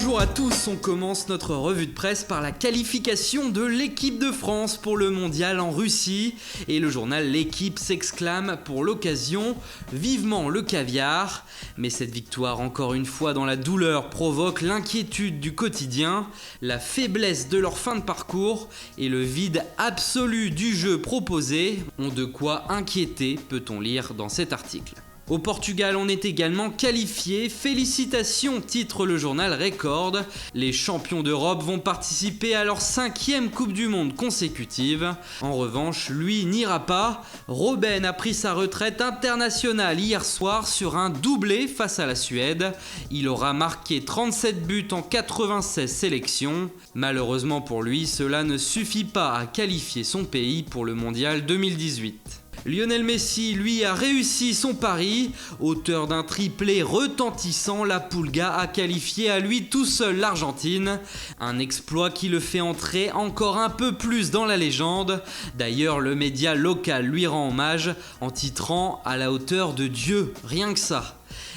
Bonjour à tous, on commence notre revue de presse par la qualification de l'équipe de France pour le mondial en Russie. Et le journal L'Équipe s'exclame pour l'occasion « Vivement le caviar ». Mais cette victoire encore une fois dans la douleur provoque l'inquiétude du quotidien, la faiblesse de leur fin de parcours et le vide absolu du jeu proposé ont de quoi inquiéter, peut-on lire dans cet article. Au Portugal, on est également qualifié. Félicitations, titre le journal Record. Les champions d'Europe vont participer à leur 5e Coupe du Monde consécutive. En revanche, lui n'ira pas. Robben a pris sa retraite internationale hier soir sur un doublé face à la Suède. Il aura marqué 37 buts en 96 sélections. Malheureusement pour lui, cela ne suffit pas à qualifier son pays pour le mondial 2018. Lionel Messi, lui, a réussi son pari. Auteur d'un triplé retentissant, la Pulga a qualifié à lui tout seul l'Argentine. Un exploit qui le fait entrer encore un peu plus dans la légende. D'ailleurs, le média local lui rend hommage en titrant « À la hauteur de Dieu », rien que ça.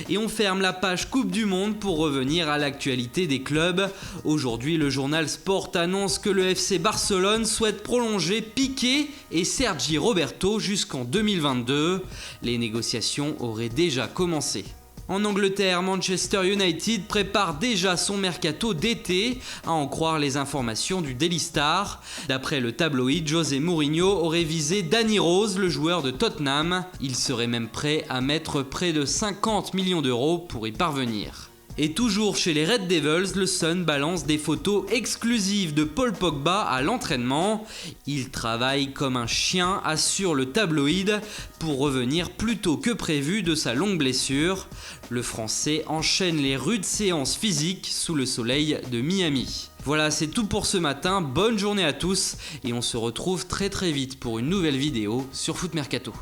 Et on ferme la page Coupe du Monde pour revenir à l'actualité des clubs. Aujourd'hui, le journal Sport annonce que le FC Barcelone souhaite prolonger Piqué et Sergi Roberto jusqu'en 2022. Les négociations auraient déjà commencé. En Angleterre, Manchester United prépare déjà son mercato d'été, à en croire les informations du Daily Star. D'après le tabloïd, José Mourinho aurait visé Danny Rose, le joueur de Tottenham. Il serait même prêt à mettre près de 50 millions d'euros pour y parvenir. Et toujours chez les Red Devils, le Sun balance des photos exclusives de Paul Pogba à l'entraînement. Il travaille comme un chien, assure le tabloïd, pour revenir plus tôt que prévu de sa longue blessure. Le Français enchaîne les rudes séances physiques sous le soleil de Miami. Voilà, c'est tout pour ce matin, bonne journée à tous et on se retrouve très vite pour une nouvelle vidéo sur Foot Mercato.